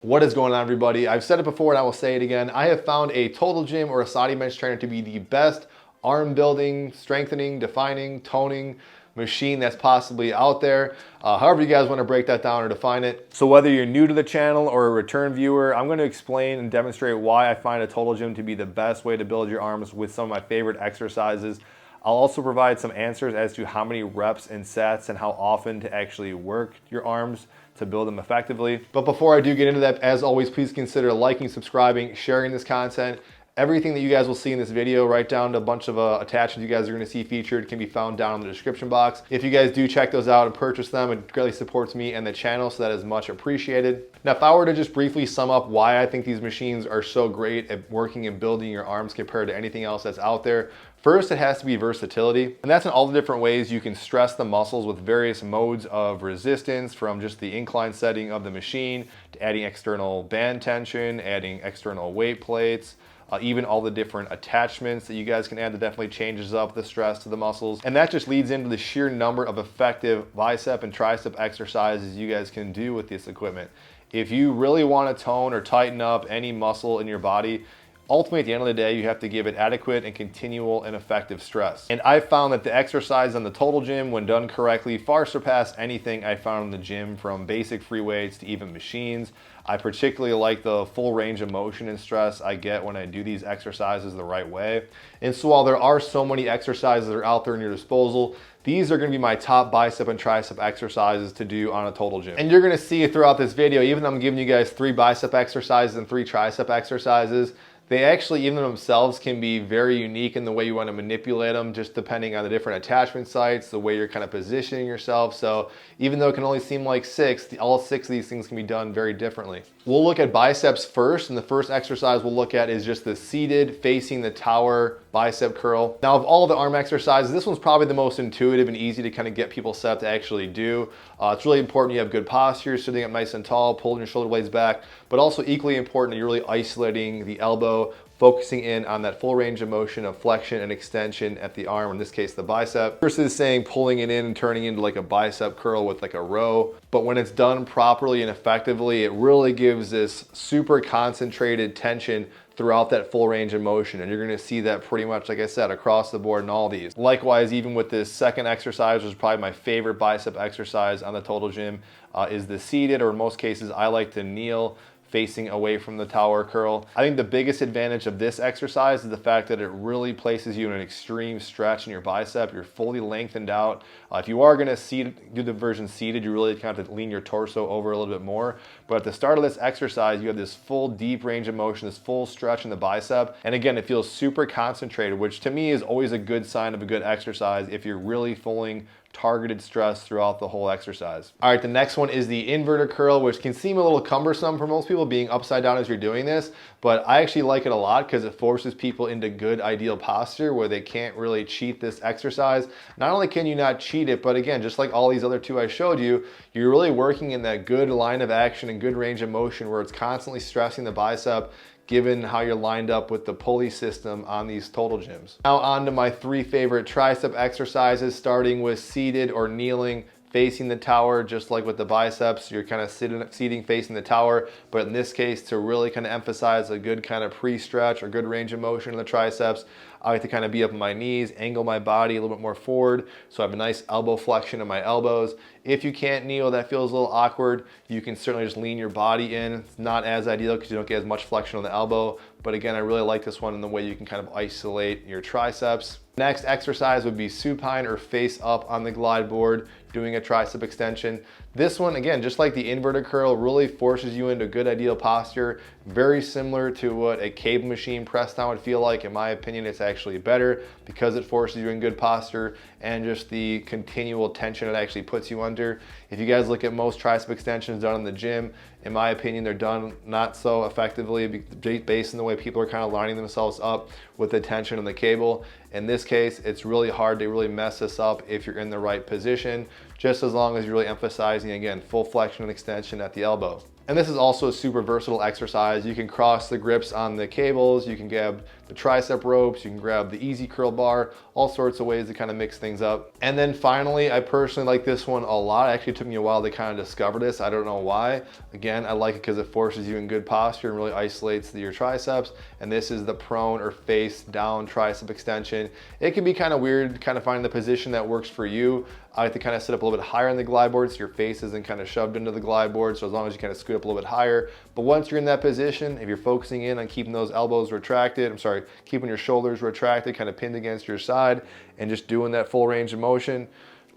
What is going on, everybody? I've said it before and I will say it again. I have found a Total Gym or a Saudi bench trainer to be the best arm building, strengthening, defining, toning machine that's possibly out there. However you guys want to break that down or define it. So whether you're new to the channel or a return viewer, I'm going to explain and demonstrate why I find a Total Gym to be the best way to build your arms with some of my favorite exercises. I'll also provide some answers as to how many reps and sets and how often to actually work your arms to build them effectively. But before I do get into that, as always, please consider liking, subscribing, sharing this content. Everything that you guys will see in this video, right down to a bunch of attachments you guys are going to see featured, can be found down in the description box. If you guys do check those out and purchase them, it greatly supports me and the channel, so that is much appreciated. Now, if I were to just briefly sum up why I think these machines are so great at working and building your arms compared to anything else that's out there, first, it has to be versatility, and that's in all the different ways you can stress the muscles with various modes of resistance, from just the incline setting of the machine to adding external band tension, adding external weight plates, even all the different attachments that you guys can add that definitely changes up the stress to the muscles. And that just leads into the sheer number of effective bicep and tricep exercises you guys can do with this equipment. If you really want to tone or tighten up any muscle in your body, ultimately, at the end of the day, you have to give it adequate and continual and effective stress. And I found that the exercise on the Total Gym, when done correctly, far surpass anything I found in the gym, from basic free weights to even machines. I particularly like the full range of motion and stress I get when I do these exercises the right way. And so while there are so many exercises that are out there in your disposal, these are going to be my top bicep and tricep exercises to do on a Total Gym. And you're going to see throughout this video, even though I'm giving you guys 3 bicep exercises and 3 tricep exercises, they actually, even themselves, can be very unique in the way you want to manipulate them, just depending on the different attachment sites, the way you're kind of positioning yourself. So even though it can only seem like 6, all 6 of these things can be done very differently. We'll look at biceps first, and the first exercise we'll look at is just the seated facing the tower bicep curl. Now, of all the arm exercises, this one's probably the most intuitive and easy to kind of get people set up to actually do. It's really important you have good posture, sitting up nice and tall, pulling your shoulder blades back, but also equally important that you're really isolating the elbow, focusing in on that full range of motion of flexion and extension at the arm, in this case the bicep, versus saying pulling it in and turning into like a bicep curl with like a row. But when it's done properly and effectively, it really gives this super concentrated tension throughout that full range of motion. And you're gonna see that pretty much, like I said, across the board in all these. Likewise, even with this second exercise, which is probably my favorite bicep exercise on the Total Gym, is the seated, or in most cases, I like to kneel facing away from the tower curl. I think the biggest advantage of this exercise is the fact that it really places you in an extreme stretch in your bicep. You're fully lengthened out. If you are gonna do the version seated, you really kind of have to lean your torso over a little bit more. But at the start of this exercise, you have this full deep range of motion, this full stretch in the bicep. And again, it feels super concentrated, which to me is always a good sign of a good exercise if you're really feeling targeted stress throughout the whole exercise. All right, the next one is the inverted curl, which can seem a little cumbersome for most people, being upside down as you're doing this, but I actually like it a lot because it forces people into good ideal posture where they can't really cheat this exercise. Not only can you not cheat it, but again, just like all these other 2 I showed you, you're really working in that good line of action and good range of motion where it's constantly stressing the bicep, given how you're lined up with the pulley system on these Total Gyms. Now on to my 3 favorite tricep exercises, starting with seated or kneeling facing the tower. Just like with the biceps, you're kind of seating facing the tower, but in this case, to really kind of emphasize a good kind of pre-stretch or good range of motion in the triceps, I like to kind of be up on my knees, angle my body a little bit more forward, so I have a nice elbow flexion in my elbows. If you can't kneel, that feels a little awkward, you can certainly just lean your body in. It's not as ideal because you don't get as much flexion on the elbow, but again, I really like this one in the way you can kind of isolate your triceps. Next exercise would be supine or face up on the glide board, doing a tricep extension. This one, again, just like the inverted curl, really forces you into good ideal posture. Very similar to what a cable machine press down would feel like. In my opinion, it's actually better because it forces you in good posture and just the continual tension it actually puts you under. If you guys look at most tricep extensions done in the gym, in my opinion, they're done not so effectively based on the way people are kind of lining themselves up with the tension in the cable. In this case, it's really hard to really mess this up if you're in the right position, just as long as you're really emphasizing, again, full flexion and extension at the elbow. And this is also a super versatile exercise. You can cross the grips on the cables, you can grab the tricep ropes, you can grab the easy curl bar, all sorts of ways to kind of mix things up. And then finally, I personally like this one a lot. It actually took me a while to kind of discover this. I don't know why. Again, I like it because it forces you in good posture and really isolates your triceps. And this is the prone or face down tricep extension. It can be kind of weird, kind of finding the position that works for you. I like to kind of sit up a little bit higher on the glide board so your face isn't kind of shoved into the glide board. So as long as you kind of scoot up a little bit higher. But once you're in that position, if you're focusing in on keeping those elbows retracted, keeping your shoulders retracted, kind of pinned against your side, and just doing that full range of motion,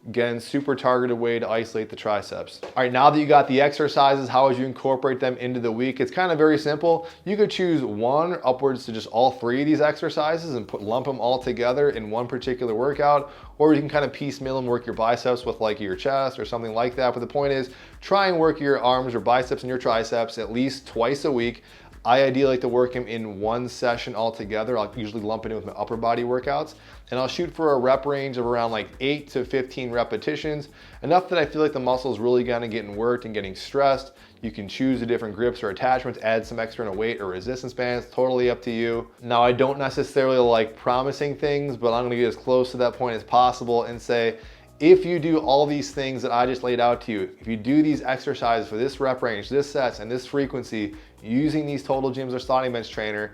again, super targeted way to isolate the triceps. All right, now that you got the exercises, how would you incorporate them into the week? It's kind of very simple. You could choose one upwards to just all three of these exercises and lump them all together in one particular workout, or you can kind of piecemeal them, work your biceps with like your chest or something like that. But the point is, try and work your arms or biceps and your triceps at least twice a week. I ideally like to work them in one session altogether. I'll usually lump it in with my upper body workouts, and I'll shoot for a rep range of around like 8 to 15 repetitions, enough that I feel like the muscle's really kind of getting worked and getting stressed. You can choose the different grips or attachments, add some external weight or resistance bands, totally up to you. Now, I don't necessarily like promising things, but I'm gonna get as close to that point as possible and say, if you do all these things that I just laid out to you, if you do these exercises for this rep range, this sets, and this frequency, using these Total Gyms or Sonic Bench Trainer,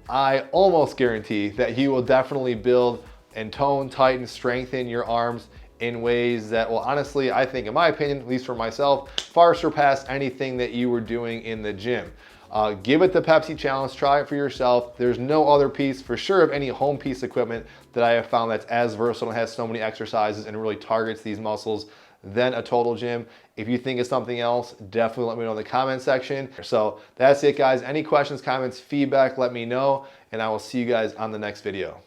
I almost guarantee that you will definitely build and tone, tighten, strengthen your arms in ways that will honestly, I think, in my opinion, at least for myself, far surpass anything that you were doing in the gym. Give it the Pepsi challenge, try it for yourself. There's no other piece for sure of any home piece equipment that I have found that's as versatile and has so many exercises and really targets these muscles than a Total Gym. If you think of something else, definitely let me know in the comment section. So that's it, guys. Any questions, comments, feedback, let me know, and I will see you guys on the next video.